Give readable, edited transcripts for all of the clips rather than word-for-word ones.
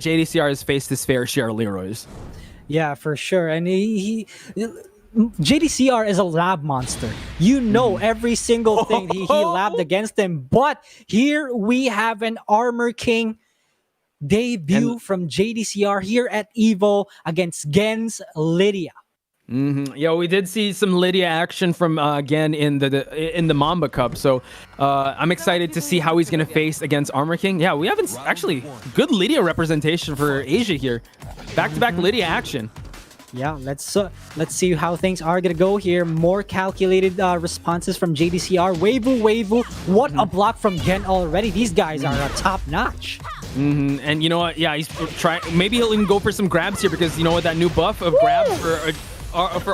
JDCR has faced his fair share of Leroy's. Yeah, for sure. And JDCR is a lab monster. You know every single thing he labbed against him. But here we have an Armor King debut from JDCR here at EVO against Gen's Lidia. Yeah, we did see some Lidia action from Gen in the Mamba Cup, so I'm excited to see how he's gonna face against Armor King. Yeah, we haven't actually good Lidia representation for Asia here. Back-to-back Lidia action. Yeah, let's see how things are gonna go here. More calculated responses from JDCR. Weiwu, what a block from Gen already. These guys are top notch. And you know what? Yeah, he's trying. Maybe he'll even go for some grabs here because you know what, that new buff of grabs for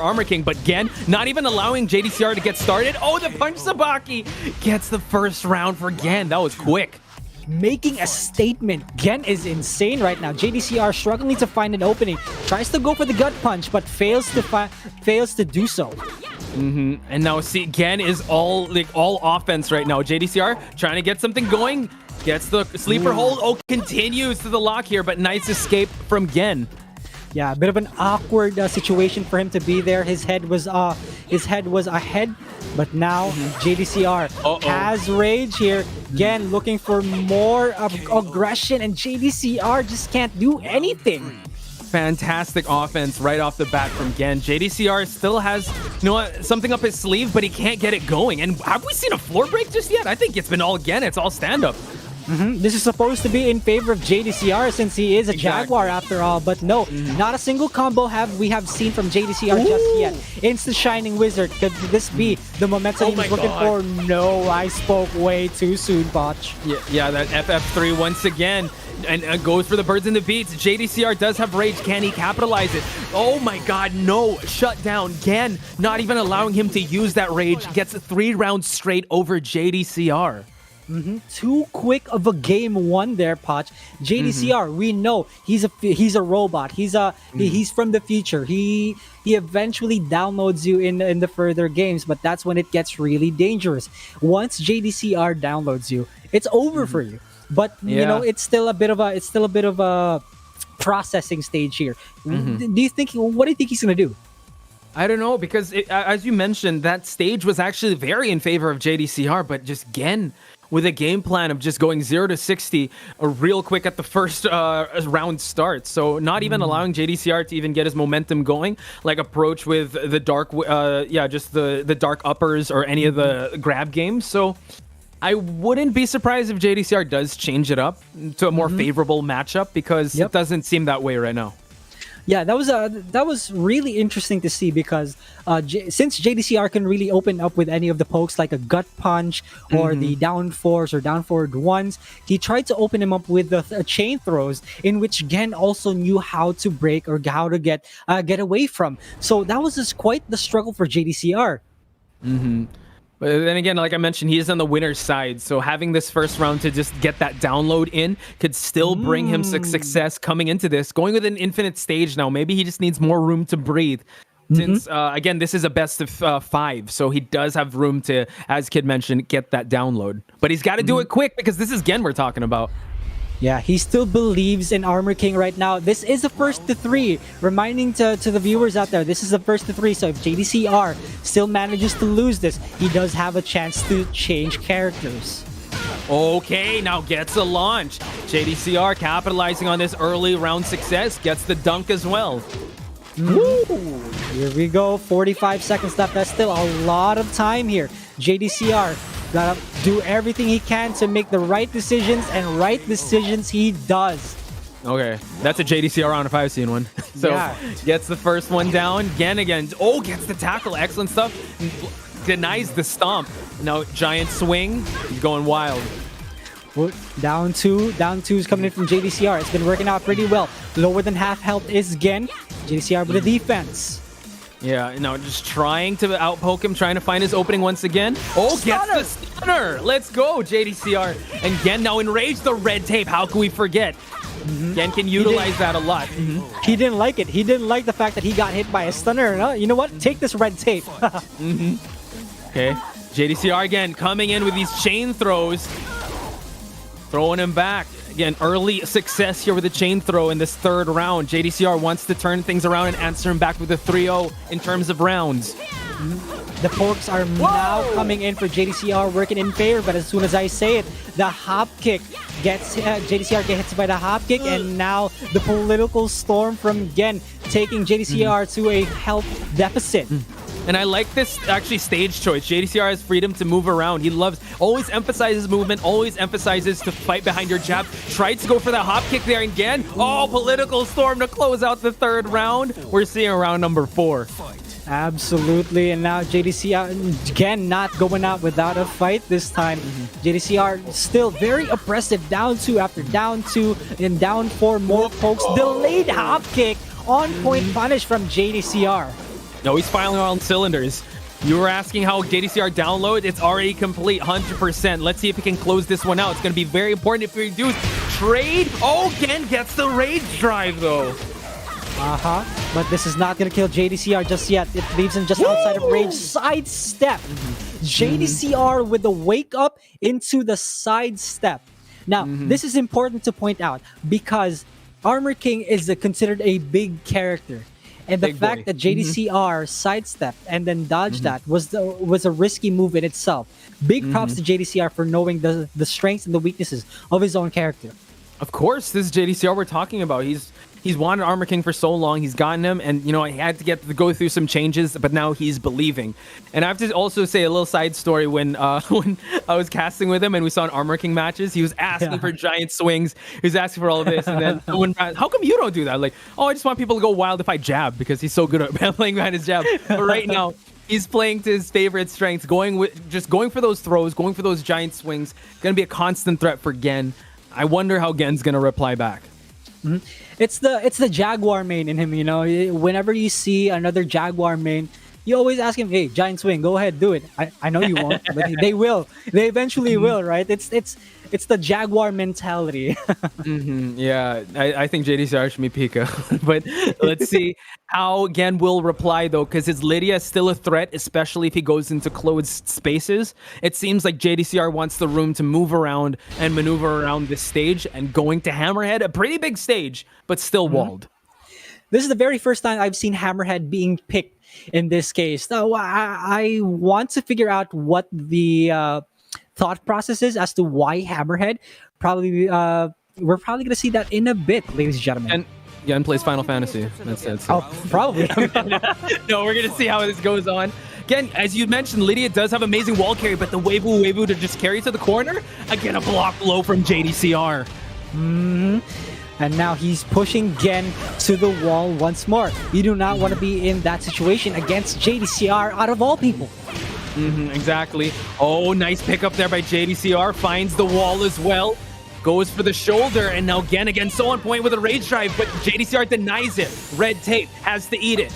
Armor King. But Gen not even allowing JDCR to get started. Oh, the punch Sabaki gets the first round for Gen. That was quick. Making a statement. Gen is insane right now. JDCR struggling to find an opening. Tries to go for the gut punch, but fails to do so. And now see, Gen is all offense right now. JDCR trying to get something going. Gets the sleeper hold. Oh, continues to the lock here, but nice escape from Gen. Yeah, a bit of an awkward situation for him to be there. His head was ahead, but now JDCR has rage here. Again, looking for more aggression, and JDCR just can't do anything. Fantastic offense right off the bat from Gen. JDCR still has, you know what, something up his sleeve, but he can't get it going. And have we seen a floor break just yet? I think it's been all Gen. It's all stand-up. This is supposed to be in favor of JDCR since he is a Jaguar after all, but no, not a single combo we have seen from JDCR just yet. Insta Shining Wizard, could this be the momentum he was looking for? No, I spoke way too soon, Poch. Yeah, that FF3 once again, and goes for the birds and the beats. JDCR does have rage. Can he capitalize it? Oh my god, no, shut down. Gen not even allowing him to use that rage. Gets 3 rounds straight over JDCR. Too quick of a game one there, Poch. JDCR, we know he's a robot. He's from the future. He eventually downloads you in the further games, but that's when it gets really dangerous. Once JDCR downloads you, it's over for you. But you know, it's still a bit of a processing stage here. What do you think he's gonna do? I don't know, because as you mentioned, that stage was actually very in favor of JDCR, but just Gen with a game plan of just going 0 to 60 real quick at the first round start. So not even allowing JDCR to even get his momentum going, like approach with the dark, just the dark uppers or any of the grab games. So I wouldn't be surprised if JDCR does change it up to a more favorable matchup, because it doesn't seem that way right now. Yeah, that was really interesting to see, because since JDCR can really open up with any of the pokes like a gut punch or the down fours or down forward ones, he tried to open him up with the chain throws, in which Gen also knew how to break or how to get away from. So that was just quite the struggle for JDCR. But then again, like I mentioned, he is on the winner's side, so having this first round to just get that download in could still bring him success coming into this. Going with an infinite stage now, maybe he just needs more room to breathe. Since, again, this is a best of 5, so he does have room to, as Kid mentioned, get that download. But he's got to do it quick, because this is Gen we're talking about. Yeah, he still believes in Armor King right now. This is the first to 3. Reminding to the viewers out there, this is the first to 3. So if JDCR still manages to lose this, he does have a chance to change characters. Okay, now gets a launch. JDCR capitalizing on this early round success. Gets the dunk as well. Woo! Here we go. 45 seconds left. That's still a lot of time here. JDCR gotta do everything he can to make the right decisions, and right decisions he does. Okay, that's a JDCR round if I've seen one. So gets the first one down. Again. Oh, gets the tackle. Excellent stuff. Denies the stomp. Now giant swing. He's going wild. Down two is coming in from JDCR. It's been working out pretty well. Lower than half health is Gen. JDCR with the defense. Yeah, now just trying to outpoke him, trying to find his opening once again. Oh, gets the stunner! Let's go, JDCR. And Gen now enraged the red tape. How can we forget? Gen can utilize that a lot. He didn't like it. He didn't like the fact that he got hit by a stunner. No? You know what? Take this red tape. Okay, JDCR again coming in with these chain throws. Throwing him back. again, early success here with the chain throw in this third round. JDCR wants to turn things around and answer him back with a 3-0 in terms of rounds. The pokes are now coming in for JDCR, working in favor, but as soon as I say it, the hop kick gets JDCR gets hit by the hop kick, and now the political storm from Gen taking JDCR to a health deficit. And I like this actually stage choice. JDCR has freedom to move around. He always emphasizes movement, always emphasizes to fight behind your jab. Tried to go for the hop kick there again. Oh, political storm to close out the third round. We're seeing round number 4. Absolutely, and now JDCR again not going out without a fight this time. JDCR still very oppressive, down 2 after down 2, and down 4 more pokes. Delayed hop kick, on point punish from JDCR. No, he's firing on cylinders. You were asking how JDCR download. It's already complete, 100%. Let's see if he can close this one out. It's going to be very important if we do trade. Oh, Gen gets the rage drive though. But this is not going to kill JDCR just yet. It leaves him just outside of range. Sidestep. JDCR with the wake up into the sidestep. Now, this is important to point out because Armor King is considered a big character. And the fact that JDCR sidestepped and then dodged that was a risky move in itself. Big props to JDCR for knowing the strengths and the weaknesses of his own character. Of course, this is JDCR we're talking about. He's wanted Armor King for so long. He's gotten him, and he had to go through some changes, but now he's believing. And I have to also say a little side story when I was casting with him and we saw an Armor King matches, he was asking for giant swings. He was asking for all of this, and then how come you don't do that? Like, I just want people to go wild if I jab because he's so good at playing behind his jab. But right now, he's playing to his favorite strengths, going for those throws, going for those giant swings. Going to be a constant threat for Gen. I wonder how Gen's going to reply back. It's the Jaguar main in him, Whenever you see another Jaguar main, you always ask him, "Hey, giant swing, go ahead, do it." I know you won't, but they will. They eventually will, right? It's the Jaguar mentality. Yeah, I think JDCR should be Pika. But let's see how Gen will reply, though, because his Lidia is still a threat, especially if he goes into closed spaces. It seems like JDCR wants the room to move around and maneuver around this stage, and going to Hammerhead, a pretty big stage, but still walled. This is the very first time I've seen Hammerhead being picked in this case. Now, I want to figure out what the thought process is as to why Hammerhead. We're probably going to see that in a bit, ladies and gentlemen. And Gen plays Final Fantasy. That's it. Oh, probably. No, we're going to see how this goes on. Again, as you mentioned, Lidia does have amazing wall carry, but the Weibo to just carry to the corner? Again, a block low from JDCR. And now he's pushing Gen to the wall once more. You do not want to be in that situation against JDCR out of all people. Exactly. Oh, nice pickup there by JDCR. Finds the wall as well. Goes for the shoulder, and now Gen again so on point with a rage drive, but JDCR denies it. Red tape has to eat it.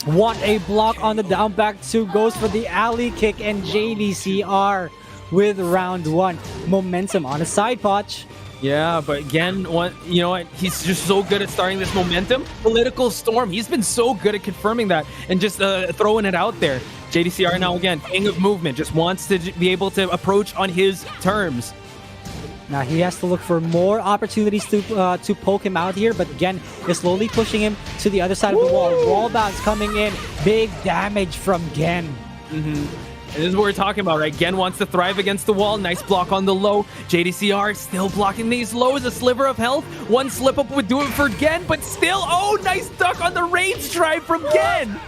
What a block on the down back 2. Goes for the alley kick, and JDCR with round 1. Momentum on his side, Poch. Yeah, but again, you know what? He's just so good at starting this momentum. Political storm. He's been so good at confirming that and just throwing it out there. JDCR now again, king of movement, just wants to be able to approach on his terms. Now he has to look for more opportunities to poke him out here, but again, is slowly pushing him to the other side of the wall. Wall bounce coming in. Big damage from Gen. And this is what we're talking about, right? Gen wants to thrive against the wall. Nice block on the low. JDCR still blocking these lows. A sliver of health. One slip up would do it for Gen, but still, oh, nice duck on the rage drive from Gen.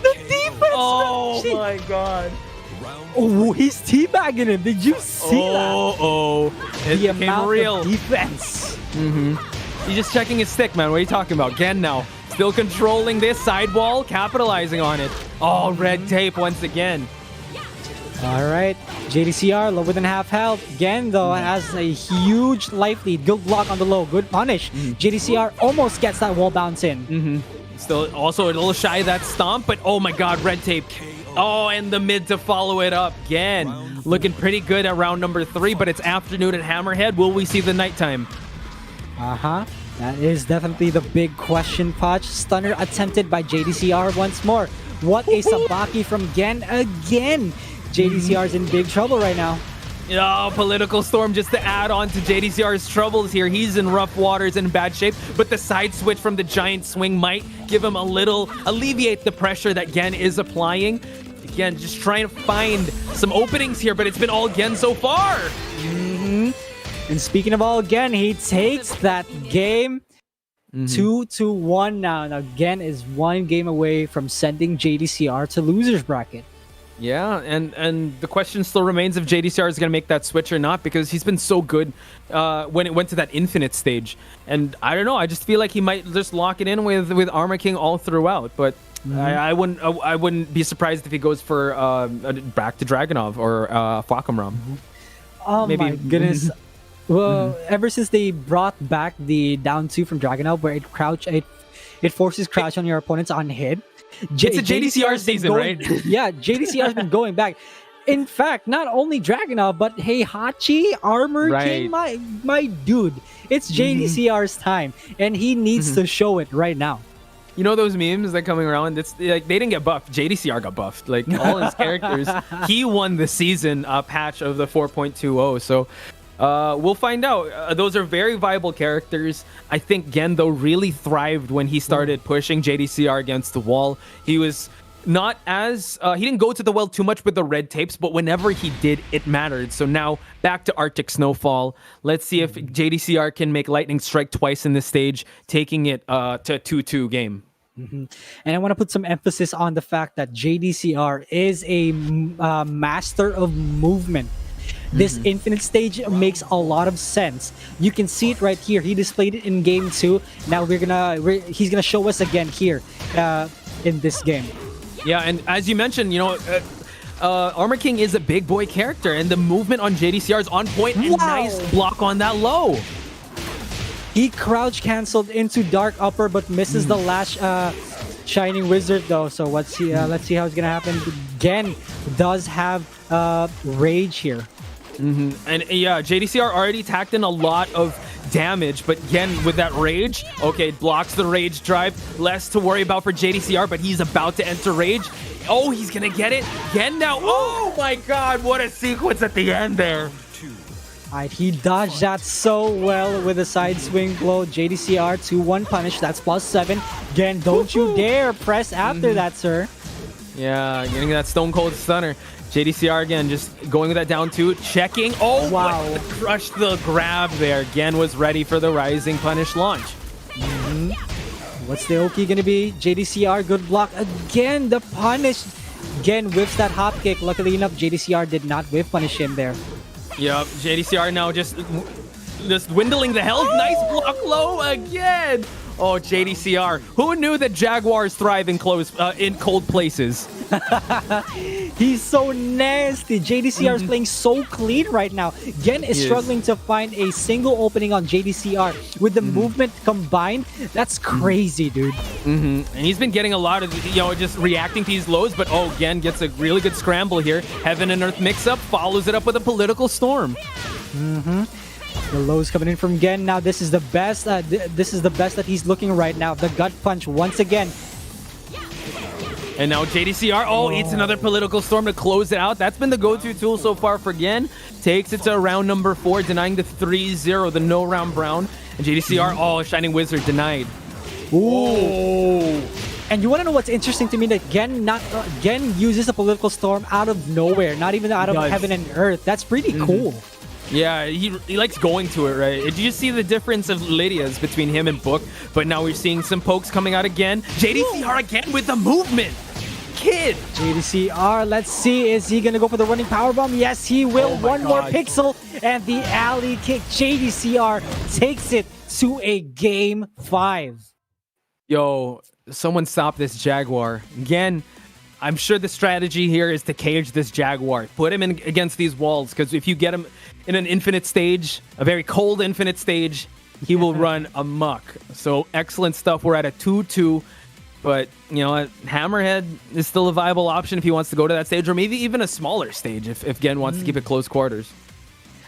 The defense! Oh my god. Oh, he's teabagging him. Did you see that? It The became amount real. of defense. He's just checking his stick, man. What are you talking about? Gen now. Still controlling this sidewall, capitalizing on it. Oh, red tape once again. All right, JDCR lower than half health. Again, though, has a huge life lead. Good block on the low. Good punish. JDCR almost gets that wall bounce in. Still also a little shy of that stomp, but oh my god, red tape. Oh, and the mid to follow it up. Again, looking pretty good at round number 3, but it's afternoon at Hammerhead. Will we see the nighttime? That is definitely the big question, Poch. Stunner attempted by JDCR once more. What a sabaki from Gen again. JDCR's in big trouble right now. Oh, Political Storm just to add on to JDCR's troubles here. He's in rough waters and in bad shape, but the side switch from the giant swing might give him alleviate the pressure that Gen is applying. Again, just trying to find some openings here, but it's been all Gen so far. And speaking of all Gen, he takes that game 2-1 now. Now, Gen is one game away from sending JDCR to loser's bracket. Yeah, and the question still remains if JDCR is going to make that switch or not, because he's been so good when it went to that infinite stage. And I don't know, I just feel like he might just lock it in with Armor King all throughout. But I wouldn't be surprised if he goes for back to Dragunov or Fakamram. Oh Maybe. my goodness. Well, ever since they brought back the down 2 from Dragunov, where it forces crouch on your opponents on hit. It's a JDCR season, right? Yeah, JDCR has been going back. In fact, not only Dragunov, but Heihachi, Armor King, my dude. It's JDCR's time, and he needs to show it right now. You know those memes that coming around? It's like they didn't get buffed. JDCR got buffed. Like all his characters, he won the season patch of the 4.20. So we'll find out. Those are very viable characters. I think Gen, though, really thrived when he started pushing JDCR against the wall. He was not as... he didn't go to the well too much with the red tapes, but whenever he did, it mattered. So now, back to Arctic Snowfall. Let's see if JDCR can make Lightning Strike twice in this stage, taking it to a 2-2 game. And I want to put some emphasis on the fact that JDCR is a master of movement. This infinite stage makes a lot of sense. You can see it right here. He displayed it in game 2. Now he's gonna show us again here in this game. Yeah, and as you mentioned, you know, Armor King is a big boy character, and the movement on JDCR is on point. And nice block on that low. He crouch canceled into Dark Upper, but misses the last Shining Wizard though. So let's see how it's gonna happen. Gen does have Rage here. And yeah, JDCR already tacked in a lot of damage, but again, with that Rage, okay, blocks the Rage drive. Less to worry about for JDCR, but he's about to enter Rage. Oh, he's gonna get it. Again now. Oh my god, what a sequence at the end there. Alright, he dodged that so well with a side swing blow. JDCR 2-1 punish. That's +7. Again, don't you dare press after that, sir. Yeah, getting that Stone Cold Stunner. JDCR again, just going with that down 2, checking. Oh, wow. Crushed the grab there. Again was ready for the Rising Punish launch. What's the Oki gonna be? JDCR, good block. Again, the punish. Again, whiffs that hop kick. Luckily enough, JDCR did not whiff punish him there. Yep, JDCR now just dwindling the health. Nice block low again. Oh, JDCR. Who knew that Jaguars thrive in cold places? He's so nasty. JDCR is playing so clean right now. Gen is struggling to find a single opening on JDCR. With the movement combined, that's crazy, dude. And he's been getting a lot of, just reacting to these lows, but Gen gets a really good scramble here. Heaven and Earth mix-up, follows it up with a Political Storm. The lows coming in from Gen. Now this is the best. This is the best that he's looking right now. The gut punch once again. And now JDCR, eats another Political Storm to close it out. That's been the go-to tool so far for Gen. Takes it to round number 4, denying the 3-0, the no round brown. And JDCR, Shining Wizard denied. Ooh. And you want to know what's interesting to me? That Gen uses a Political Storm out of nowhere, not even out of Heaven and Earth. That's pretty cool. Yeah, he likes going to it, right? Did you see the difference of Lidia's between him and Book? But now we're seeing some pokes coming out again. JDCR again with the movement. Kid. JDCR, let's see. Is he going to go for the running powerbomb? Yes, he will. One more pixel. And the alley kick. JDCR takes it to a game 5. Yo, someone stop this Jaguar. Again, I'm sure the strategy here is to cage this Jaguar. Put him in against these walls, because if you get him in an infinite stage, a very cold infinite stage, he will run amok. So excellent stuff. We're at a 2-2, but Hammerhead is still a viable option if he wants to go to that stage, or maybe even a smaller stage if Gen wants to keep it close quarters.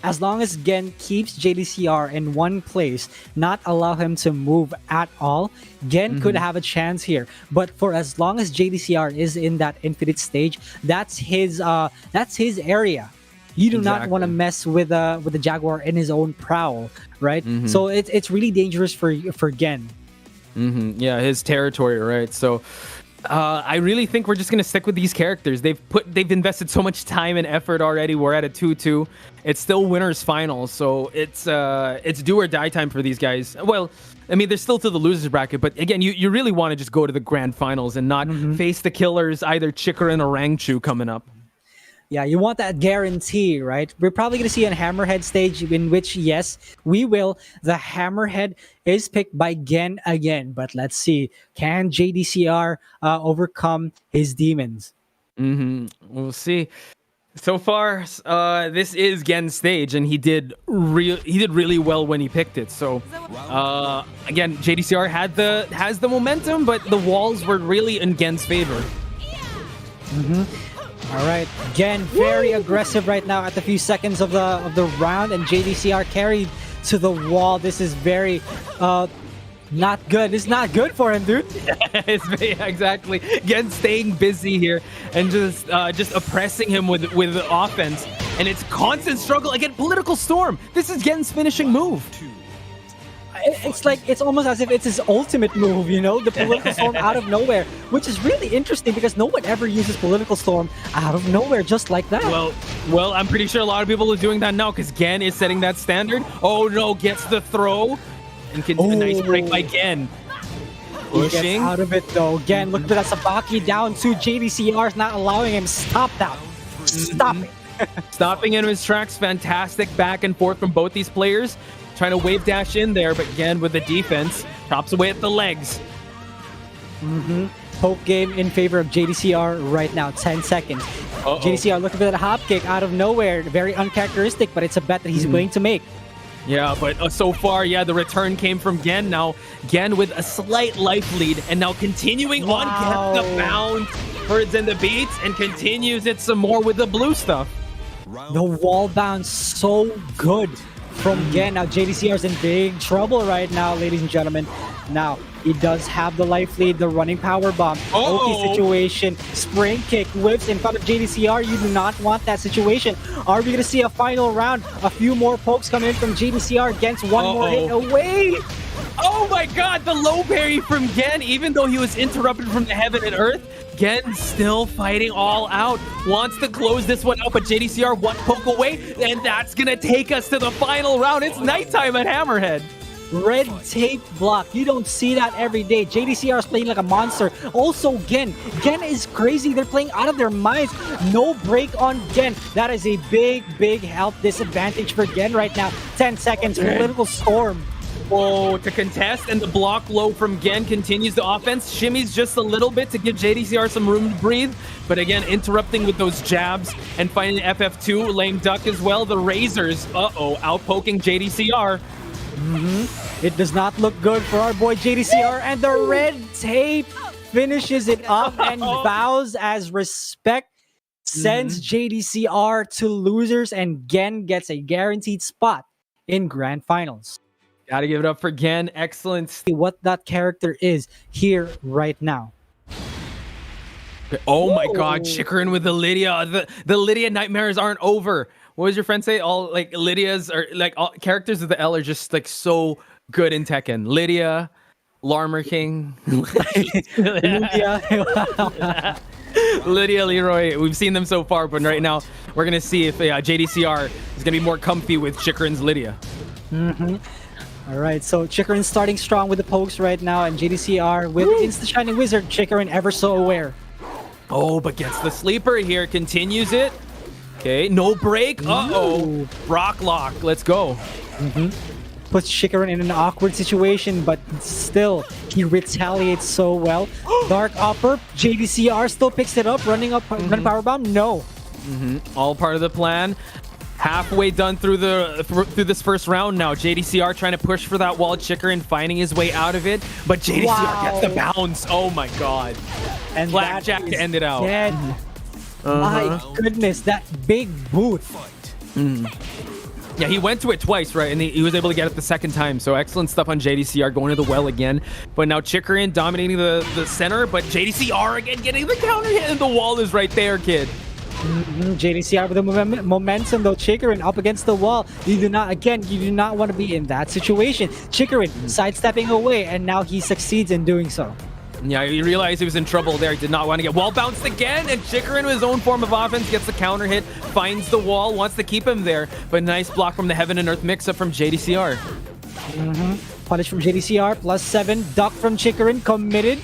As long as Gen keeps JDCR in one place, not allow him to move at all, Gen could have a chance here. But for as long as JDCR is in that infinite stage, that's his area. You do not Exactly. want to mess with the Jaguar in his own prowl, right? So it's really dangerous for Gen. Yeah, his territory, right? So I really think we're just gonna stick with these characters. They've invested so much time and effort already. We're at a 2-2. It's still winners finals, so it's do or die time for these guys. Well, I mean, they're still to the losers bracket, but again, you really want to just go to the grand finals and not face the killers, either Chikurin or Rangchu coming up. Yeah, you want that guarantee, right? We're probably going to see a Hammerhead stage in which, yes, we will. The Hammerhead is picked by Gen again, but let's see. Can JDCR overcome his demons? We'll see. So far, this is Gen's stage, and he did really well when he picked it. So, again, JDCR has the momentum, but the walls were really in Gen's favor. All right, Gen very aggressive right now at the few seconds of the round, and JDCR carried to the wall. This is very not good. It's not good for him, dude. Exactly. Gen staying busy here and just oppressing him with offense, and it's constant struggle. Again, political storm. This is Gen's finishing move. It's like it's almost as if it's his ultimate move, you know, the political storm out of nowhere, which is really interesting because no one ever uses political storm out of nowhere just like that. Well, I'm pretty sure a lot of people are doing that now because Gen is setting that standard. Oh no, gets the throw and a nice break by Gen. He gets out of it though. Gen, look at that Sabaki down to JDCR is not allowing him. Stop that. Stop it. Stopping in his tracks. Fantastic back and forth from both these players. Trying to wave dash in there, but again with the defense, chops away at the legs. Poke game in favor of JDCR right now. 10 seconds. JDCR looking for that hop kick out of nowhere. Very uncharacteristic, but it's a bet that he's willing to make. Yeah, but so far, the return came from Gen. Now, Gen with a slight life lead, and now continuing on, gets the bounce, herds in the beats, and continues it some more with the blue stuff. The wall bounce so good from Gen. Now JDCR's in big trouble right now, ladies and gentlemen. Now he does have the life lead, the running power bomb. Okay situation. Spring kick whips in front of JDCR. You do not want that situation. Are we gonna see a final round? A few more pokes coming in from JDCR against one more hit away. Oh my god, the low parry from Gen, even though he was interrupted from the heaven and earth. Gen still fighting all out. Wants to close this one out, but JDCR one poke away, and that's gonna take us to the final round. It's nighttime at Hammerhead. Red tape block. You don't see that every day. JDCR is playing like a monster. Also, Gen is crazy. They're playing out of their minds. No break on Gen. That is a big health disadvantage for Gen right now. 10 seconds. Political storm. To contest, and the block low from Gen continues the offense. Shimmies just a little bit to give JDCR some room to breathe, but again, interrupting with those jabs and finding FF2, lame duck as well. The Razors, outpoking JDCR. It does not look good for our boy JDCR, and the red tape finishes it up and bows as respect. Sends JDCR to losers, and Gen gets a guaranteed spot in grand finals. Gotta give it up for Gen. Excellent. What that character is here right now. Oh my god, Chikurin with the Lidia. The Lidia nightmares aren't over. What does your friend say? All like Lydia's are like all characters of the L are just like so good in Tekken. Lydia, Larmer King, Lydia, Leroy. We've seen them so far, but right now we're gonna see if JDCR is gonna be more comfy with Chikurin's Lydia. All right, so Chikurin starting strong with the pokes right now, and JDCR with Insta Shining Wizard. Chikurin ever so aware. Oh, but gets the sleeper here. Continues it. Okay, no break. Rock lock. Let's go. Puts Chikurin in an awkward situation, but still, he retaliates so well. Dark upper. JDCR still picks it up. Running power bomb. No. All part of the plan. Halfway done through this first round now. JDCR trying to push for that wall. Chikurin finding his way out of it, but JDCR gets the bounce. Oh my god! And Blackjack to end it out. My goodness, that big boot. Yeah, he went to it twice, right? And he was able to get it the second time. So excellent stuff on JDCR, going to the well again. But now Chikurin dominating the center, but JDCR again getting the counter hit, and the wall is right there, kid. JDCR with the momentum though. Chikurin up against the wall. You do not want to be in that situation. Chikurin sidestepping away, and now he succeeds in doing so. Yeah, he realized he was in trouble there. He did not want to get wall bounced again, and Chikurin with his own form of offense gets the counter hit, finds the wall, wants to keep him there, but nice block from the Heaven and Earth mix-up from JDCR. Punish from JDCR, +7. Duck from Chikurin, committed.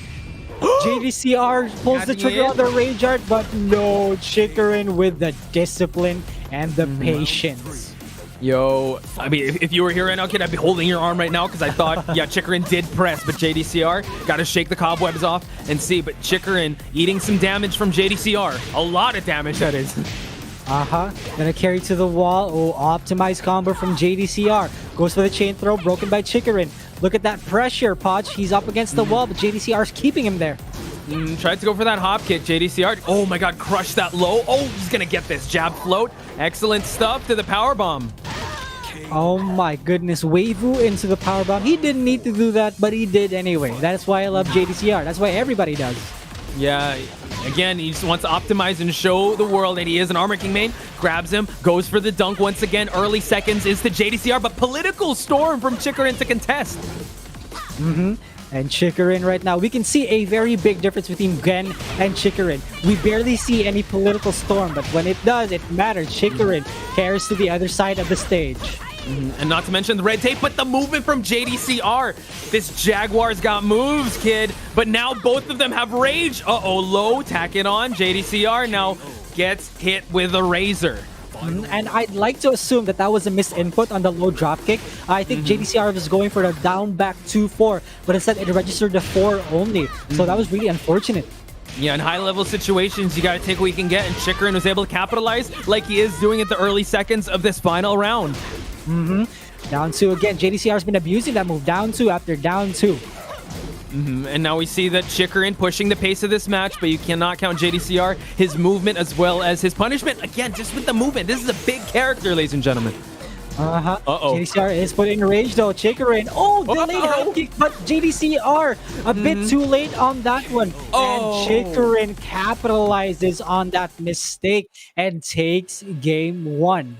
JDCR pulls the trigger on the Rage Art, but no, Chikurin with the discipline and the patience. Yo, I mean, if you were here right now, kid, I'd be holding your arm right now because I thought, yeah, Chikurin did press, but JDCR got to shake the cobwebs off and see. But Chikurin eating some damage from JDCR. A lot of damage, that is. Gonna carry to the wall. Oh, optimized combo from JDCR. Goes for the chain throw, broken by Chikurin. Look at that pressure, Poch. He's up against the wall, but JDCR's keeping him there. Tried to go for that hop kick, JDCR. Oh my god, crushed that low. Oh, he's gonna get this. Jab float. Excellent stuff to the power bomb. Oh my goodness, Weivu into the power bomb. He didn't need to do that, but he did anyway. That's why I love JDCR. That's why everybody does. Yeah, again, he just wants to optimize and show the world that he is an Armor King main. Grabs him, goes for the dunk once again. Early seconds is to JDCR, but political storm from Chikurin to contest. And Chikurin right now, we can see a very big difference between Gen and Chikurin. We barely see any political storm, but when it does, it matters. Chikurin carries to the other side of the stage. And not to mention the red tape, but the movement from JDCR. This Jaguar's got moves, kid. But now both of them have rage. Uh-oh, low, tack it on. JDCR now gets hit with a razor. And I'd like to assume that was a misinput on the low dropkick. I think JDCR was going for the down back 2-4, but instead it registered the 4 only. So that was really unfortunate. Yeah, in high-level situations, you got to take what you can get, and Chikurin was able to capitalize like he is doing at the early seconds of this final round. Down 2 again. JDCR's been abusing that move. Down 2 after down 2. And now we see that Chikurin pushing the pace of this match, but you cannot count JDCR, his movement as well as his punishment. Again, just with the movement. This is a big character, ladies and gentlemen. JDCR is putting rage though. Chikurin. Oh, delayed hop kick, but JDCR a bit too late on that one. And Chikurin capitalizes on that mistake and takes game 1.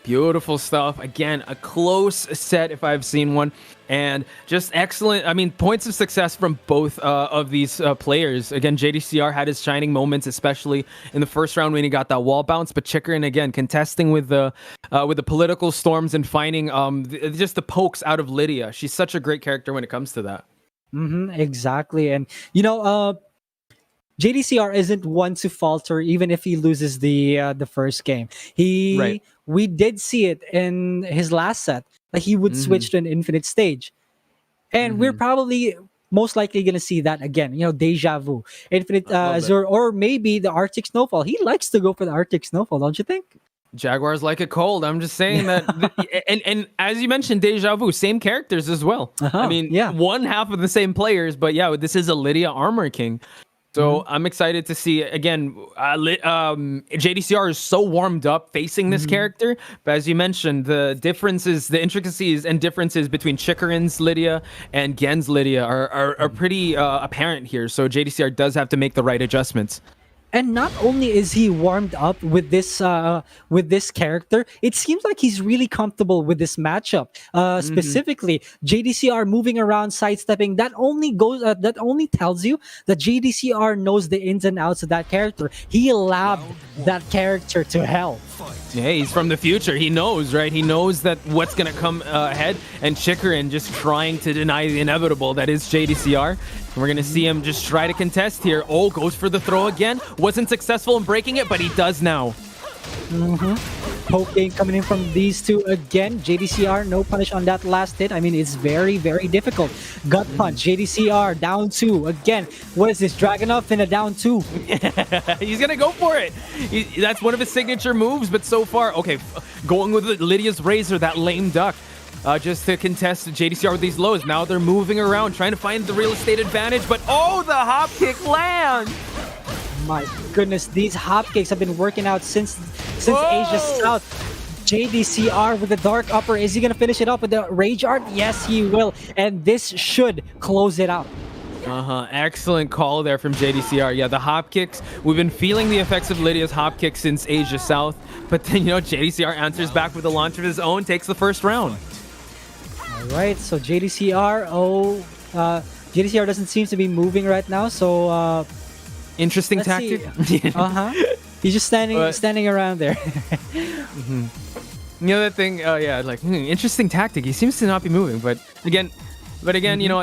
Beautiful stuff. Again, a close set if I've seen one. And just excellent. I mean, points of success from both of these players. Again, JDCR had his shining moments, especially in the first round when he got that wall bounce. But Chikurin, again, contesting with the political storms and finding just the pokes out of Lidia. She's such a great character when it comes to that. Exactly. And, you know, JDCR isn't one to falter even if he loses the first game. We did see it in his last set that he would switch to an infinite stage. And we're probably most likely going to see that again. You know, deja vu. Infinite Azure, or maybe the Arctic Snowfall. He likes to go for the Arctic Snowfall, don't you think? Jaguars like it cold. I'm just saying that. And as you mentioned, deja vu, same characters as well. I mean, one half of the same players, but yeah, this is a Lidia Armor King. So I'm excited to see, again, JDCR is so warmed up facing this character. But as you mentioned, the differences, the intricacies and differences between Chikurin's Lidia and Gen's Lidia are pretty apparent here. So JDCR does have to make the right adjustments. And not only is he warmed up with this character, it seems like he's really comfortable with this matchup. Specifically, JDCR moving around, sidestepping. That only tells you that JDCR knows the ins and outs of that character. He labbed that character to hell. Yeah, he's from the future. He knows, right? He knows that what's going to come ahead. And Chikurin just trying to deny the inevitable that is JDCR. And we're going to see him just try to contest here. Oh, goes for the throw again. Wasn't successful in breaking it, but he does now. Poking coming in from these two again. JDCR, no punish on that last hit. I mean, it's very, very difficult. Gut punch. JDCR down 2 again. What is this? Dragunov in a down 2. He's going to go for it. That's one of his signature moves, but so far, okay, going with Lydia's Razor, that lame duck. Just to contest JDCR with these lows. Now they're moving around, trying to find the real estate advantage, but oh, the hop kick lands! My goodness, these hop kicks have been working out since Asia South. JDCR with the dark upper. Is he going to finish it up with the Rage Art? Yes, he will. And this should close it out. Excellent call there from JDCR. Yeah, the hop kicks. We've been feeling the effects of Lydia's hop kick since Asia South, but then JDCR answers back with a launch of his own, takes the first round. All right, so JDCR. JDCR doesn't seem to be moving right now, so interesting tactic. He's just standing around there. The other thing, interesting tactic. He seems to not be moving, but again,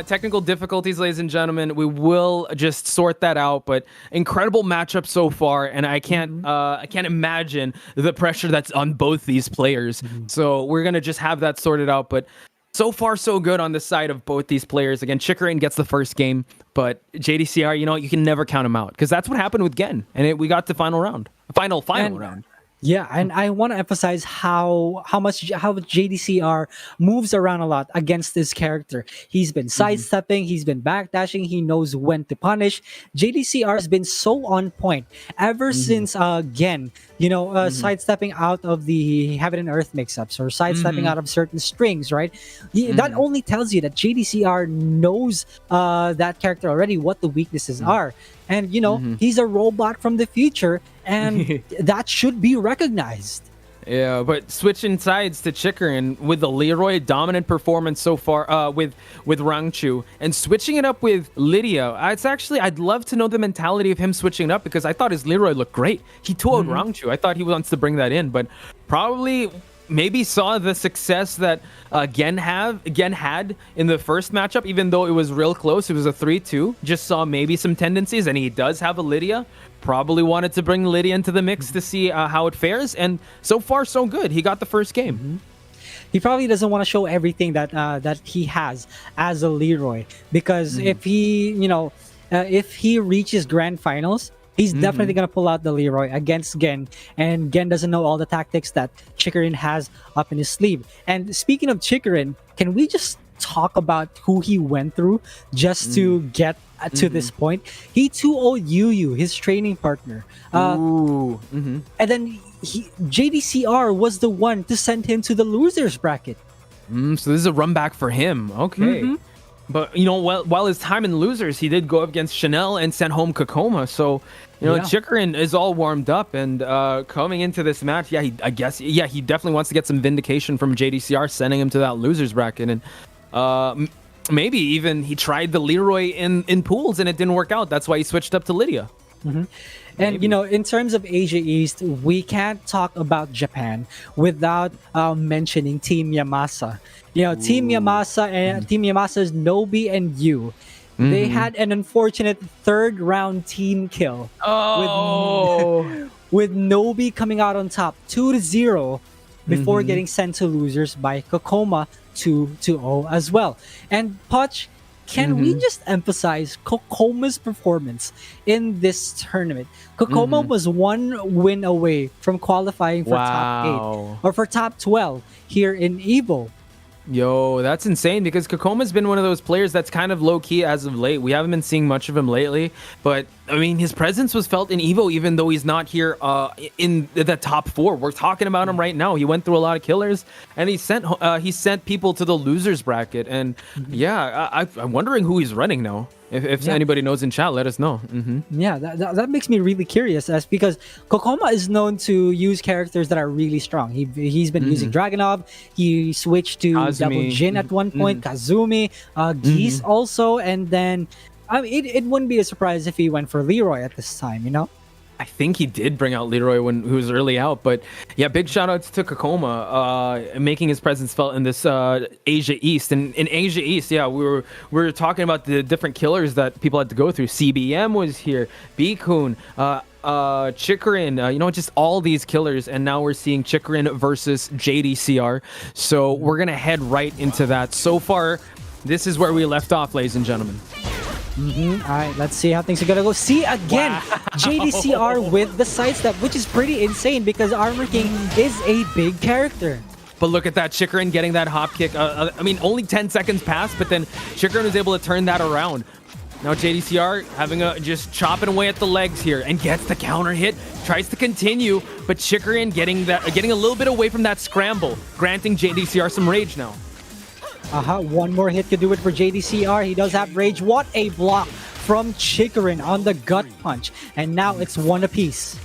technical difficulties, ladies and gentlemen. We will just sort that out. But incredible matchup so far, and I can't imagine the pressure that's on both these players. So we're gonna just have that sorted out. But so far, so good on the side of both these players. Again, Chikurin gets the first game, but JDCR, you can never count him out because that's what happened with Gen, and we got to final round. Yeah, and I want to emphasize how JDCR moves around a lot against this character. He's been sidestepping, he's been backdashing, he knows when to punish. JDCR has been so on point ever since Gen, sidestepping out of the Heaven and Earth mix-ups or sidestepping out of certain strings, right? That only tells you that JDCR knows that character already, what the weaknesses are. And, he's a robot from the future, and that should be recognized. Yeah, but switching sides to Chikurin with the Leroy dominant performance so far with Rangchu, and switching it up with Lidia. I'd love to know the mentality of him switching it up because I thought his Leroy looked great. He 2-0'd Rangchu. I thought he wants to bring that in, but probably maybe saw the success that Gen had in the first matchup, even though it was real close. It was a 3-2. Just saw maybe some tendencies, and he does have a Lidia. Probably wanted to bring Lidia into the mix to see how it fares, and so far so good. He got the first game. He probably doesn't want to show everything that he has as a Leroy, because if he reaches grand finals, he's definitely going to pull out the Leroy against Gen, and Gen doesn't know all the tactics that Chikurin has up in his sleeve. And speaking of Chikurin, can we just talk about who he went through just to get to this point? He 2-0'd Yu, his training partner. And then JDCR was the one to send him to the losers bracket. So this is a run back for him. Okay. But, while his time in losers, he did go up against Chanel and sent home Kokoma. So, Chikurin is all warmed up. And coming into this match, he definitely wants to get some vindication from JDCR, sending him to that losers bracket. And maybe even he tried the Leroy in pools and it didn't work out. That's why he switched up to Lidia. And in terms of Asia East, we can't talk about Japan without mentioning Team Yamasa. Team Yamasa's Nobi and Yu. They had an unfortunate third round team kill. With Nobi coming out on top 2-0 before getting sent to losers by Kokoma 2-0 as well. And Poch, can we just emphasize Kokoma's performance in this tournament? Kokoma was one win away from qualifying for top 8 or for top 12 here in EVO. Yo, that's insane because Kokoma's been one of those players that's kind of low-key as of late. We haven't been seeing much of him lately, but his presence was felt in EVO even though he's not here in the top 4. We're talking about him right now. He went through a lot of killers, and he sent people to the losers bracket. And I'm wondering who he's running now. If anybody knows in chat, let us know. Yeah, that makes me really curious, because Kokoma is known to use characters that are really strong. He's been using Dragonov. He switched to Kazumi. Double Jin at one point. Kazumi, Geese also, and then it wouldn't be a surprise if he went for Leroy at this time. I think he did bring out Leroy when he was early out, but big shout outs to Kokoma, making his presence felt in this Asia East. And in Asia East, we were talking about the different killers that people had to go through. CBM was here, Bikun, Chikurin, just all these killers, and now we're seeing Chikurin versus JDCR. So we're gonna head right into that. So far, this is where we left off, ladies and gentlemen. All right, let's see how things are gonna go. See again, JDCR with the sidestep, which is pretty insane because Armor King is a big character. But look at that, Chikurin getting that hop kick. Only 10 seconds passed, but then Chikurin was able to turn that around. Now JDCR having just chopping away at the legs here and gets the counter hit, tries to continue, but Chikurin getting a little bit away from that scramble, granting JDCR some rage now. One more hit could do it for JDCR. He does have rage. What a block from Chikurin on the gut punch. And now it's one apiece.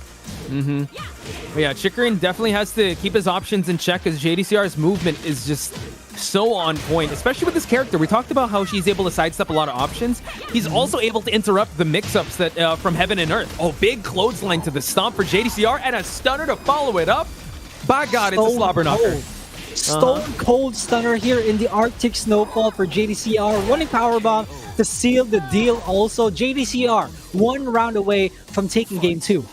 But yeah, Chikurin definitely has to keep his options in check as JDCR's movement is just so on point, especially with this character. We talked about how she's able to sidestep a lot of options. He's also able to interrupt the mix-ups that from Heaven and Earth. Oh, big clothesline to the stomp for JDCR and a stunner to follow it up. By God, it's a slobber knocker. Stone cold stunner here in the Arctic Snowfall for JDCR. Running powerbomb to seal the deal. Also, JDCR 1 round away from taking game 2.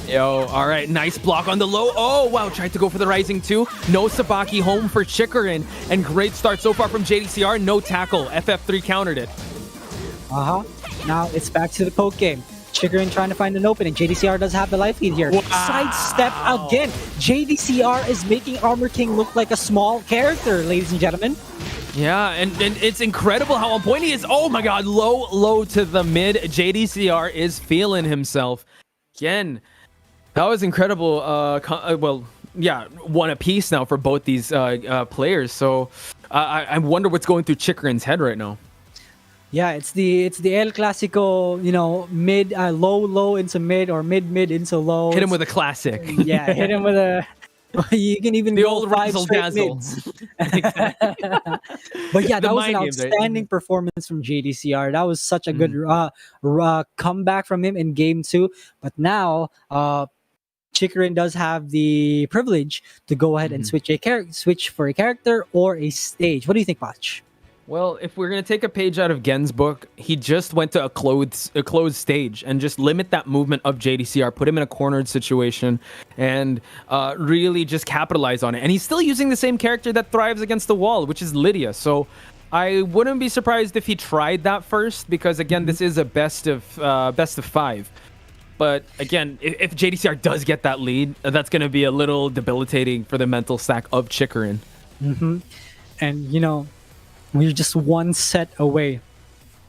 Yo, all right, nice block on the low. Oh, wow, tried to go for the rising too. No Sabaki home for Chikurin, and great start so far from JDCR. No tackle. FF3 countered it. Now it's back to the poke game. Chikurin trying to find an opening. JDCR does have the life lead here. Wow. Sidestep again. JDCR is making Armor King look like a small character, ladies and gentlemen. Yeah, and it's incredible how on point he is. Oh my God, low to the mid. JDCR is feeling himself. Again, that was incredible. Well, yeah, one apiece now for both these players. So I wonder what's going through Chikurin's head right now. Yeah, it's the El Clasico, you know, mid, low into mid, or mid into low. Hit him with a classic. Yeah, hit him with a. You can even the go old 5 razzle straight dazzle. mids. But yeah, that was an outstanding performance from JDCR. That was such a good comeback from him in game 2. But now, Chikurin does have the privilege to go ahead and switch for a character or a stage. What do you think, Poch? Well, if we're going to take a page out of Gen's book, he just went to a closed stage and just limit that movement of JDCR, put him in a cornered situation, and really just capitalize on it. And he's still using the same character that thrives against the wall, which is Lidia. So I wouldn't be surprised if he tried that first, because again, this is a best of 5. But again, if JDCR does get that lead, that's going to be a little debilitating for the mental stack of Chikurin. And you know, we're just one set away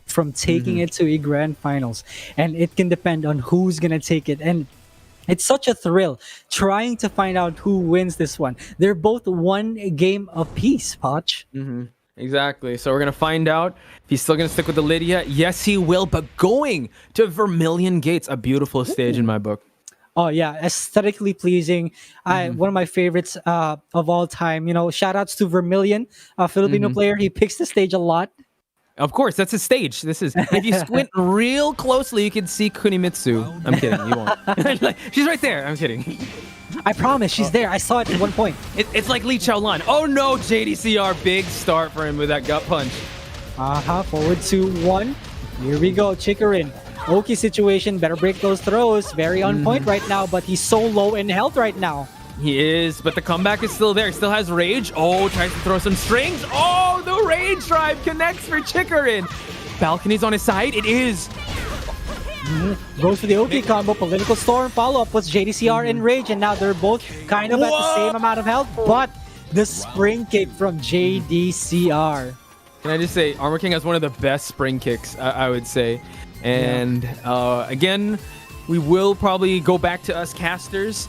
from taking it to a grand finals, and it can depend on who's gonna take it. And it's such a thrill trying to find out who wins this one. They're both one game apiece, Poch. Exactly. So we're gonna find out if he's still gonna stick with the Lidia. Yes, he will. But going to Vermilion Gates, a beautiful stage in my book. Oh yeah, aesthetically pleasing. One of my favorites of all time. You know, shout outs to Vermilion, a Filipino player. He picks the stage a lot. Of course, that's his stage. This is, if you squint real closely, you can see Kunimitsu. I'm kidding, you won't. She's right there. I'm kidding. I promise, she's there. I saw it at one point. It's like Lee Chaolan. Oh no, JDCR, big start for him with that gut punch. Forward to 1. Here we go, Chikurin. Okay situation, better break those throws. Very on point right now, but he's so low in health right now. He is, but the comeback is still there. He still has rage. Oh, tries to throw some strings. Oh, the rage drive connects for Chikurin. Balcony's on his side. It is. Goes for the OK combo. Political Storm follow-up was JDCR in rage, and now they're both kind of at the same amount of health, but the spring kick from JDCR. Can I just say, Armor King has one of the best spring kicks, I would say. And again, we will probably go back to us casters.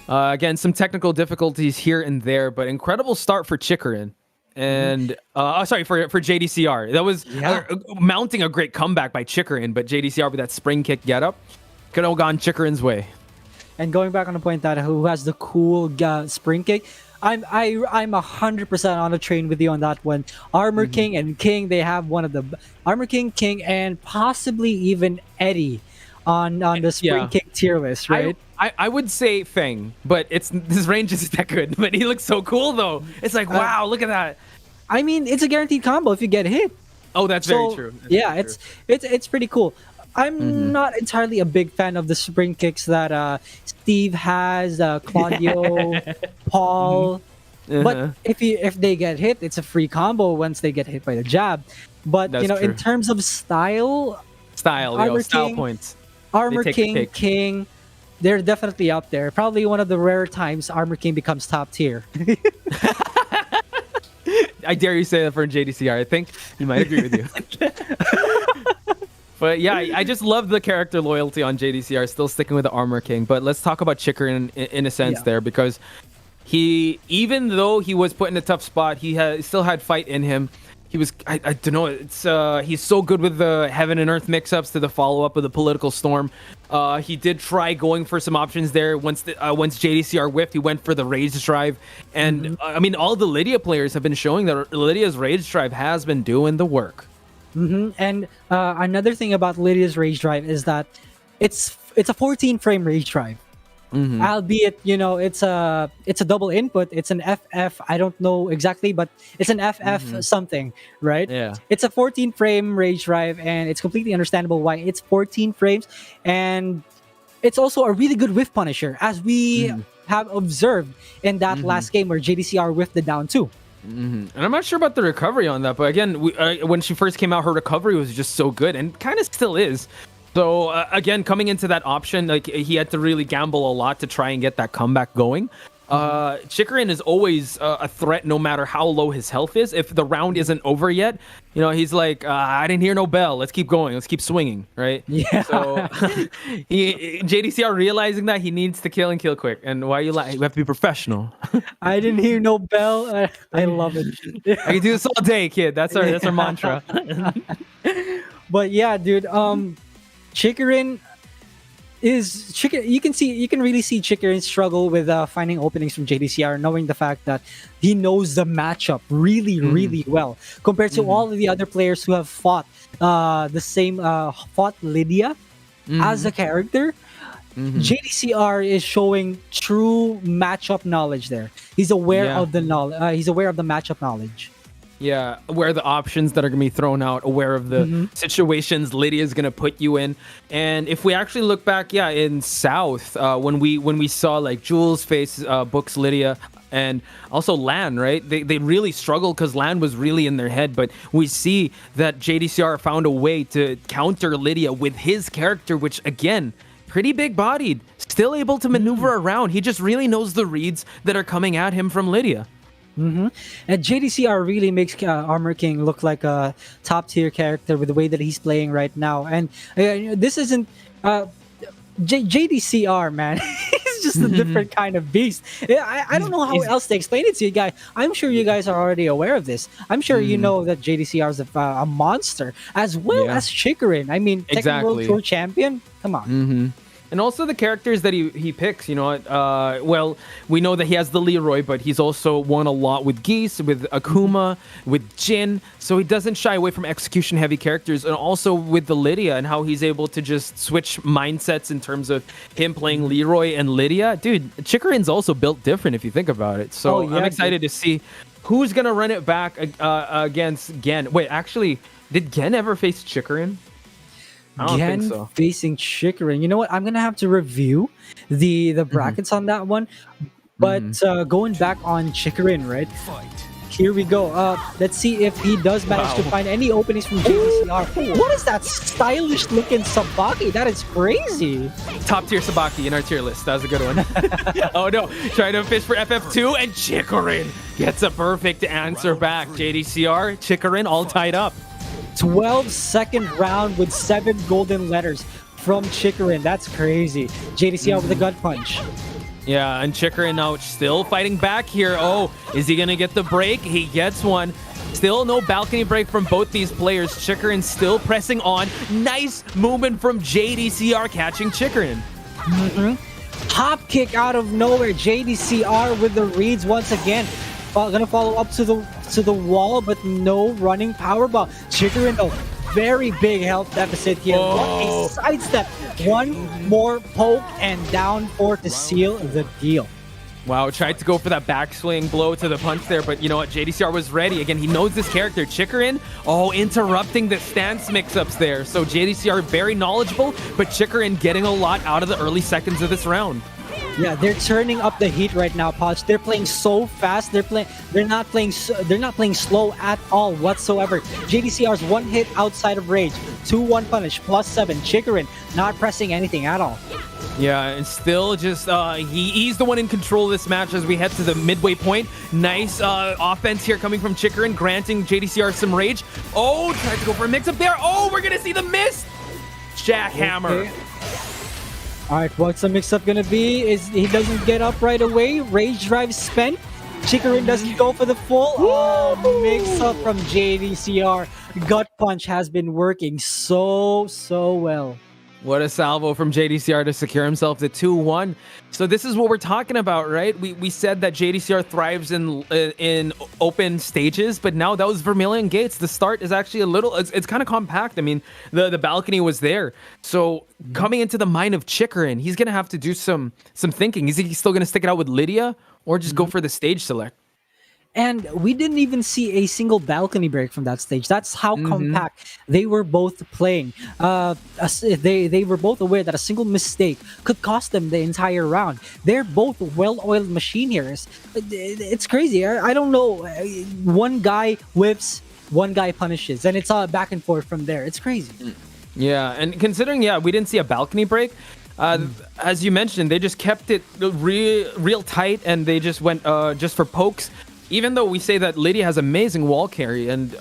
Again, some technical difficulties here and there, but incredible start for Chikurin. And sorry, for JDCR. That was mounting a great comeback by Chikurin, but JDCR with that spring kick get up could have gone Chikurin's way. And going back on the point that who has the cool spring kick, I'm 100% on the train with you on that one. Armor King and King, they have one of the Armor King, and possibly even Eddie on the spring kick tier list, right? I would say Feng, but his range isn't that good. But he looks so cool though. It's like wow, look at that. I mean, it's a guaranteed combo if you get hit. Oh, that's very true. It's pretty cool. I'm not entirely a big fan of the spring kicks that Steve has, Claudio, Paul. But if they get hit, it's a free combo once they get hit by the jab. But that's true. In terms of style points. Armor King, they're definitely up there. Probably one of the rare times Armor King becomes top tier. I dare you say that for JDCR. I think he might agree with you. But yeah, I just love the character loyalty on JDCR, still sticking with the Armor King. But let's talk about Chikurin in a sense there, because even though he was put in a tough spot, still had fight in him. He was, I don't know, he's so good with the heaven and earth mix-ups to the follow-up of the political storm. He did try going for some options there. Once JDCR whiffed, he went for the rage drive. And I mean, all the Lidia players have been showing that Lidia's rage drive has been doing the work. And another thing about Lydia's rage drive is that it's a 14 frame rage drive. Albeit, it's a double input. It's an FF. I don't know exactly, but it's an FF something, right? Yeah. It's a 14 frame rage drive, and it's completely understandable why it's 14 frames. And it's also a really good whiff punisher, as we have observed in that last game where JDCR whiffed the down 2. And I'm not sure about the recovery on that, but again, when she first came out, her recovery was just so good, and kind of still is. So again, coming into that option, like he had to really gamble a lot to try and get that comeback going. Chikurin is always a threat, no matter how low his health is. If the round isn't over yet, he's like, I didn't hear no bell. Let's keep going. Let's keep swinging, right? Yeah. So JDCR realizing that he needs to kill and kill quick. And why you have to be professional. I didn't hear no bell. I love it. I can do this all day, kid. That's our mantra. But yeah, dude. Chikurin you can really see Chikurin struggle with finding openings from JDCR, knowing the fact that he knows the matchup really well compared to all of the other players who have fought fought Lidia as a character. JDCR is showing true matchup knowledge there. He's aware of the knowledge. He's aware of the matchup knowledge. Yeah, aware of the options that are going to be thrown out, aware of the situations Lydia is going to put you in. And if we actually look back, in South, when we saw like Jules face Book's Lidia and also Lan, right? They really struggled because Lan was really in their head. But we see that JDCR found a way to counter Lidia with his character, which again, pretty big-bodied, still able to maneuver around. He just really knows the reads that are coming at him from Lidia. And JDCR really makes Armor King look like a top-tier character with the way that he's playing right now. And this isn't JDCR, man. He's just a different kind of beast. I don't know how else to explain it to you guys. I'm sure you guys are already aware of this. I'm sure you know that JDCR is a monster, as well as Chikurin. I mean, Tekken World Tour champion. Come on. And also the characters that he picks, well, we know that he has the Leroy, but he's also won a lot with Geese, with Akuma, with Jin. So he doesn't shy away from execution-heavy characters, and also with the Lidia and how he's able to just switch mindsets in terms of him playing Leroy and Lidia. Dude, Chikurin's also built different if you think about it. So I'm excited to see who's going to run it back against Gen. Wait, actually, did Gen ever face Chikurin? I don't think so. Facing Chikurin. You know what? I'm gonna have to review the brackets on that one. But going back on Chikurin, right? Here we go. Let's see if he does manage to find any openings from JDCR. What is that stylish looking Sabaki? That is crazy. Top tier Sabaki in our tier list. That was a good one. Oh no, trying to fish for FF2, and Chikurin gets a perfect answer back. JDCR, Chikurin all tied up. 12-second round with 7 golden letters from Chikurin. That's crazy. JDCR with a gut punch. Yeah, and Chikurin now still fighting back here. Oh, is he going to get the break? He gets one. Still no balcony break from both these players. Chikurin still pressing on. Nice movement from JDCR catching Chikurin. Hop kick out of nowhere. JDCR with the reads once again. Gonna follow up to the wall, but no running powerbomb. Chikurin, very big health deficit here. What a sidestep. One more poke and down 4 to seal the deal. Wow, tried to go for that backswing blow to the punch there, but you know what? JDCR was ready. Again, he knows this character. Chikurin, interrupting the stance mix-ups there. So JDCR very knowledgeable, but Chikurin getting a lot out of the early seconds of this round. Yeah, they're turning up the heat right now, Poch. They're playing so fast. They're not playing slow at all whatsoever. JDCR's one hit outside of rage, 2-1 punish, +7. Chikurin not pressing anything at all. Yeah, and still just he's the one in control of this match as we head to the midway point. Nice offense here coming from Chikurin, granting JDCR some rage. Oh, tried to go for a mix-up there. Oh, we're gonna see the miss. Jackhammer. Okay. All right, what's the mix-up gonna be? Is he doesn't get up right away? Rage drive spent. Chikurin doesn't go for the full. Oh, mix-up from JDCR. Gut punch has been working so well. What a salvo from JDCR to secure himself the 2-1. So this is what we're talking about, right? We said that JDCR thrives in open stages, but now that was Vermilion Gates. The start is actually a little, it's kind of compact. I mean, the balcony was there. So coming into the mind of Chikurin, he's going to have to do some thinking. Is he still going to stick it out with Lidia or just go for the stage select? And we didn't even see a single balcony break from that stage. That's how compact they were both playing. They were both aware that a single mistake could cost them the entire round. They're both well-oiled machine here. It's crazy. I don't know. One guy whips, one guy punishes, and it's all back and forth from there. It's crazy. Yeah, and considering, we didn't see a balcony break, as you mentioned, they just kept it real tight, and they just went just for pokes. Even though we say that Lidia has amazing wall carry and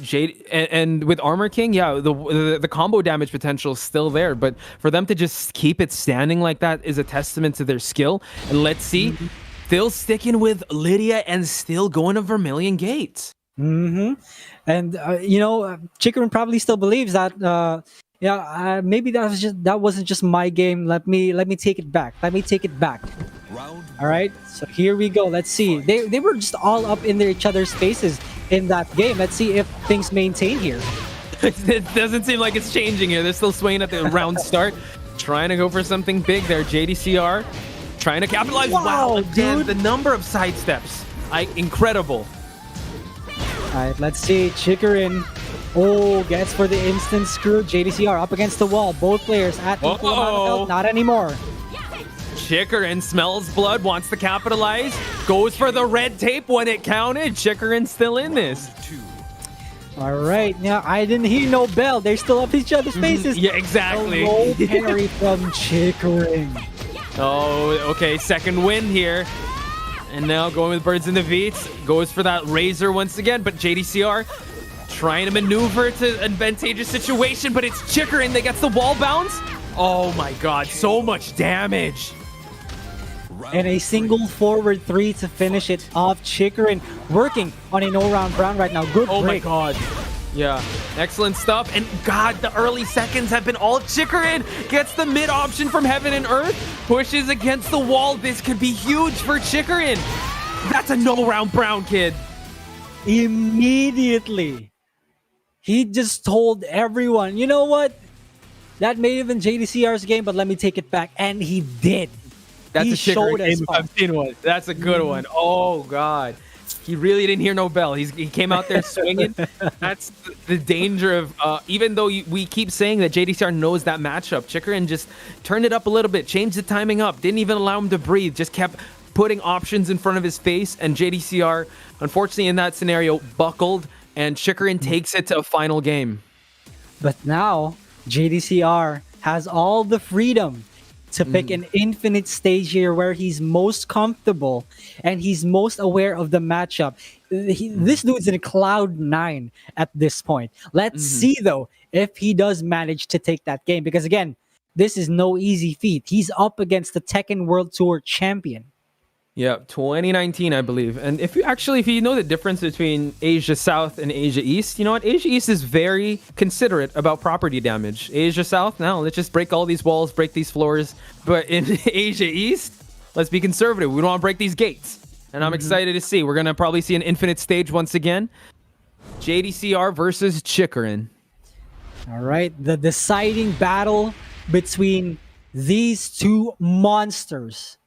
Jade and with Armor King, the combo damage potential is still there. But for them to just keep it standing like that is a testament to their skill. And let's see, still sticking with Lidia and still going to Vermilion Gates. And Chikurin probably still believes that. Maybe that wasn't just my game. Let me take it back. All right, so here we go. Let's see. They were just all up in each other's faces in that game. Let's see if things maintain here. It doesn't seem like it's changing here. They're still swinging at the round start, trying to go for something big there. JDCR trying to capitalize. Wow, dude, the number of sidesteps, incredible. All right, let's see. Chikurin. Oh, gets for the instant screw. JDCR up against the wall. Both players at equal amount of health. Not anymore. Chikurin smells blood, wants to capitalize, goes for the red tape when it counted. Chikurin's still in this. All right, now I didn't hear no bell. They're still up each other's faces. Yeah, exactly. A low parry from Chikurin. Oh, okay, second win here. And now going with Birds in the Veets, goes for that Razor once again, but JDCR trying to maneuver to an advantageous situation, but it's Chikurin that gets the wall bounce. Oh my god, so much damage. And a single forward 3 to finish it off. Chikurin working on a no-round round right now. Good break. Oh my god. Yeah, excellent stuff. And god, the early seconds have been all Chikurin. Gets the mid option from Heaven and Earth. Pushes against the wall. This could be huge for Chikurin. That's a no-round brown, kid. Immediately. He just told everyone, you know what? That may have been JDCR's game, but let me take it back. And he did. That's he a Chikurin game if us. I've seen one. That's a good one. Oh, God. He really didn't hear no bell. He came out there swinging. That's the danger of, even though we keep saying that JDCR knows that matchup, Chikurin just turned it up a little bit, changed the timing up, didn't even allow him to breathe, just kept putting options in front of his face, and JDCR, unfortunately in that scenario, buckled, and Chikurin takes it to a final game. But now, JDCR has all the freedom to pick an infinite stage here where he's most comfortable and he's most aware of the matchup. This dude's in cloud 9 at this point. Let's see, though, if he does manage to take that game. Because, again, this is no easy feat. He's up against the Tekken World Tour champion. Yeah, 2019, I believe. And if you know the difference between Asia South and Asia East, you know what? Asia East is very considerate about property damage. Asia South, now let's just break all these walls, break these floors. But in Asia East, let's be conservative. We don't want to break these gates. And I'm excited to see. We're going to probably see an infinite stage once again. JDCR versus Chikurin. All right, the deciding battle between these two monsters.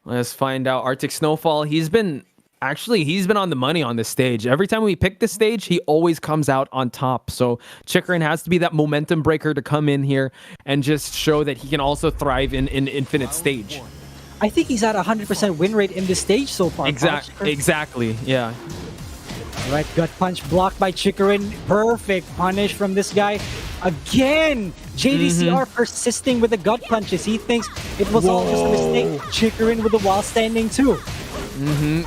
Let's find out. Arctic Snowfall, he's been on the money on this stage. Every time we pick this stage, he always comes out on top. So Chikurin has to be that momentum breaker to come in here and just show that he can also thrive in infinite stage. I think he's at 100% win rate in this stage so far. Exactly, yeah. All right, gut punch blocked by Chikurin. Perfect punish from this guy. Again, JDCR persisting with the gut punches. He thinks it was all just a mistake. Chikurin with the wall standing too.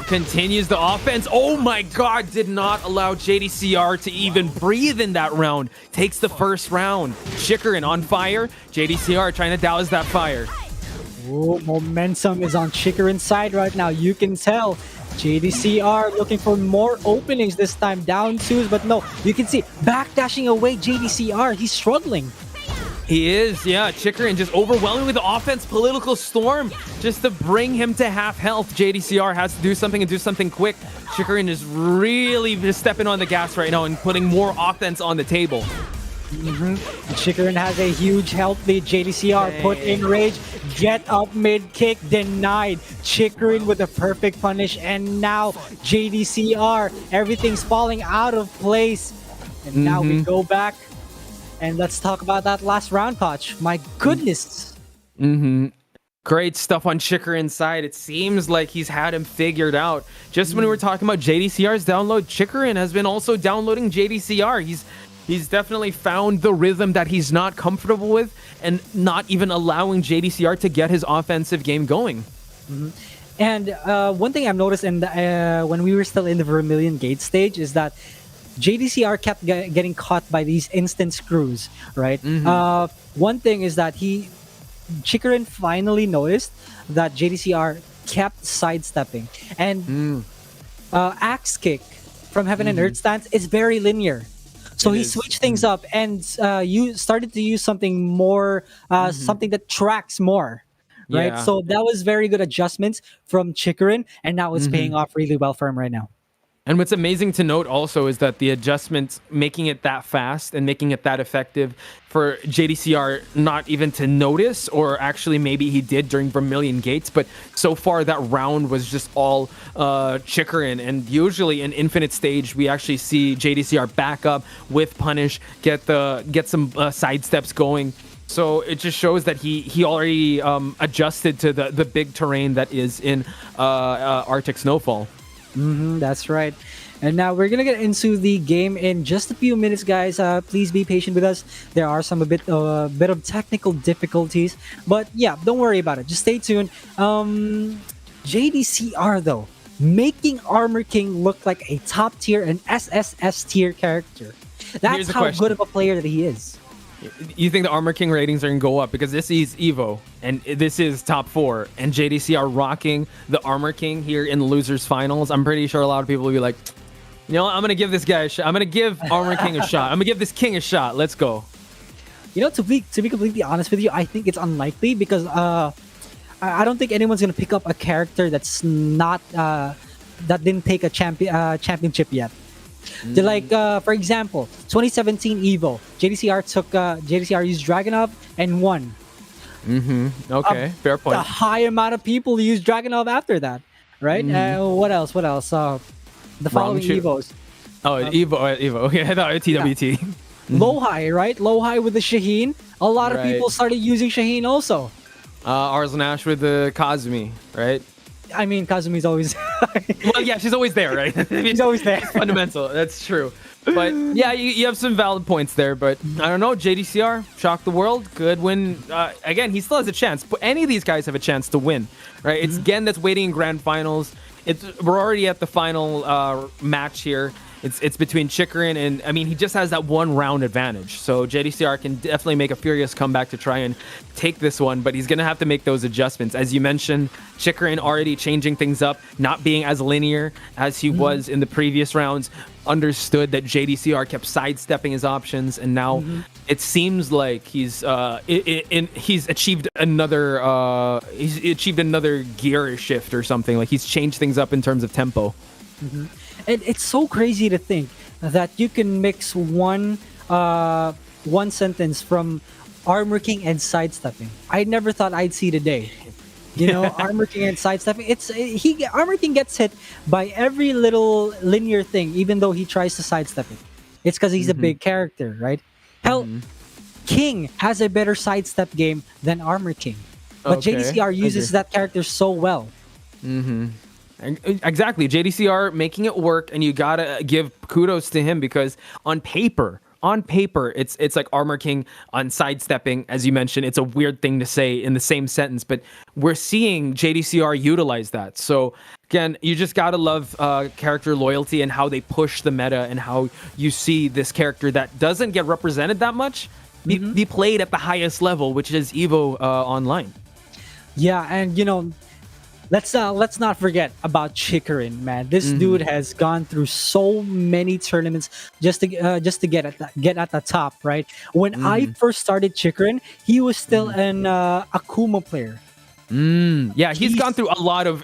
Continues the offense. Oh my god, did not allow JDCR to even breathe in that round. Takes the first round. Chikurin on fire. JDCR trying to douse that fire. Oh, momentum is on Chikurin's side right now. You can tell. JDCR looking for more openings this time. Down twos, but no. You can see backdashing away JDCR. He's struggling. He is, yeah. Chikurin just overwhelming with the offense. Political storm just to bring him to half health. JDCR has to do something and do something quick. Chikurin is really just stepping on the gas right now and putting more offense on the table. Chikurin has a huge health lead. JDCR put in rage. Get up mid kick denied. Chikurin with a perfect punish. And now JDCR. Everything's falling out of place. And now we go back. And let's talk about that last round, Poch. My goodness. Great stuff on Chikurin's side. It seems like he's had him figured out. Just when we were talking about JDCR's download, Chikurin has been also downloading JDCR. He's definitely found the rhythm that he's not comfortable with and not even allowing JDCR to get his offensive game going. And one thing I've noticed when we were still in the Vermilion Gate stage is that JDCR kept getting caught by these instant screws, right? One thing is that Chikurin finally noticed that JDCR kept sidestepping. And Axe Kick from Heaven and Earth stance is very linear. So he switched things up and you started to use something more, something that tracks more, right? Yeah. So that was very good adjustments from Chikurin, and now it's paying off really well for him right now. And what's amazing to note also is that the adjustments, making it that fast and making it that effective for JDCR not even to notice, or actually maybe he did during Vermilion Gates, but so far that round was just all Chikurin. And usually in Infinite Stage, we actually see JDCR back up with punish, get some side steps going. So it just shows that he already adjusted to the big terrain that is in Arctic Snowfall. That's right. And now we're gonna get into the game in just a few minutes, guys. Please be patient with us. There are a bit of technical difficulties, but yeah, don't worry about it. Just stay tuned. JDCR though, making Armor King look like a top tier and SSS tier character. That's how good of a player that he is. You think the Armor King ratings are going to go up because this is EVO and this is top 4 and JDCR rocking the Armor King here in the losers finals? I'm pretty sure a lot of people will be like, you know, I'm going to give this guy a shot. I'm going to give Armor King a shot. I'm going to give this king a shot. Let's go. You know, to be completely honest with you, I think it's unlikely because I don't think anyone's going to pick up a character that's not that didn't take a championship yet. Like, for example, 2017 EVO, JDCR used Dragunov and won. Okay, fair point. A high amount of people used Dragunov after that, right? What else? The following EVOs. Oh, EVO. Okay, I thought TWT. Low high, right? Low high with the Shaheen. A lot of people started using Shaheen also. Arslan Ash with the Kazumi, right? I mean, Kazumi's always... Well, yeah, she's always there, right? She's always there. It's fundamental. That's true. But yeah, you have some valid points there. But I don't know. JDCR, shock the world. Could win. Again, he still has a chance. But any of these guys have a chance to win, right? It's Gen that's waiting in grand finals. We're already at the final match here. It's between Chikurin and, I mean, he just has that one round advantage. So JDCR can definitely make a furious comeback to try and take this one, but he's going to have to make those adjustments. As you mentioned, Chikurin already changing things up, not being as linear as he was in the previous rounds, understood that JDCR kept sidestepping his options, and now it seems like he's achieved another gear shift or something. Like he's changed things up in terms of tempo. And it's so crazy to think that you can mix one sentence from Armor King and sidestepping. I never thought I'd see today. You know, Armor King and sidestepping. Armor King gets hit by every little linear thing, even though he tries to sidestep it. It's because he's a big character, right? Hell, King has a better sidestep game than Armor King, but JDCR uses that character so well. Exactly, JDCR making it work, and you gotta give kudos to him because on paper, on paper, it's like Armor King on sidestepping, as you mentioned. It's a weird thing to say in the same sentence, but we're seeing JDCR utilize that. So again, you just gotta love character loyalty and how they push the meta and how you see this character that doesn't get represented that much be played at the highest level, which is EVO online. Yeah, and let's not forget about Chikurin, man. This dude has gone through so many tournaments just to get at the top, right? When I first started Chikurin, he was still an Akuma player. Yeah, he's gone through a lot of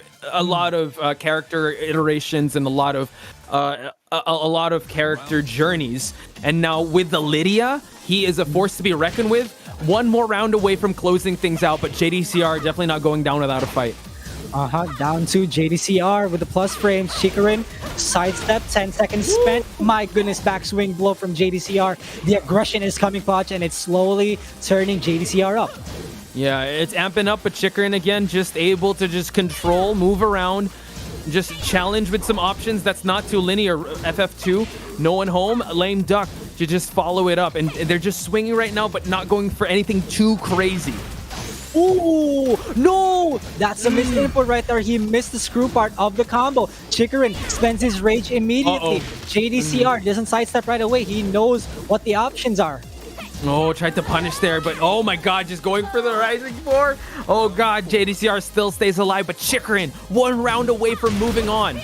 character iterations and a lot of character journeys. And now with the Lidia, he is a force to be reckoned with. One more round away from closing things out, but JDCR definitely not going down without a fight. Down to JDCR with the plus frames. Chikurin, sidestep, 10 seconds spent. My goodness, backswing blow from JDCR. The aggression is coming, Poch, and it's slowly turning JDCR up. Yeah, it's amping up, but Chikurin again just able to just control, move around, just challenge with some options that's not too linear. FF2, no one home, lame duck to just follow it up. And they're just swinging right now, but not going for anything too crazy. Ooh, no! That's a missed input right there. He missed the screw part of the combo. Chikurin spends his rage immediately. JDCR doesn't sidestep right away. He knows what the options are. Oh, tried to punish there, but oh my god, just going for the Rising 4. Oh god, JDCR still stays alive, but Chikurin, one round away from moving on.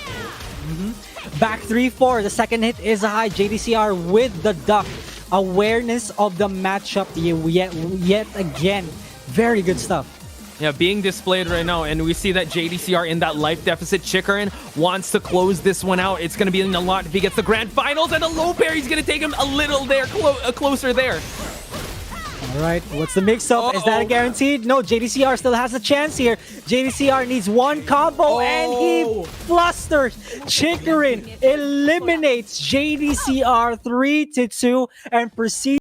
Back 3-4, the second hit is a high. JDCR with the duck. Awareness of the matchup yet again. Very good stuff. Yeah, being displayed right now, and we see that JDCR in that life deficit. Chikurin wants to close this one out. It's going to be in a lot if he gets the grand finals, and the low parry's going to take him a little there, closer there. All right, what's the mix-up? Is that a guaranteed? No, JDCR still has a chance here. JDCR needs one combo, and he flusters. Chikurin eliminates JDCR 3-2 and proceeds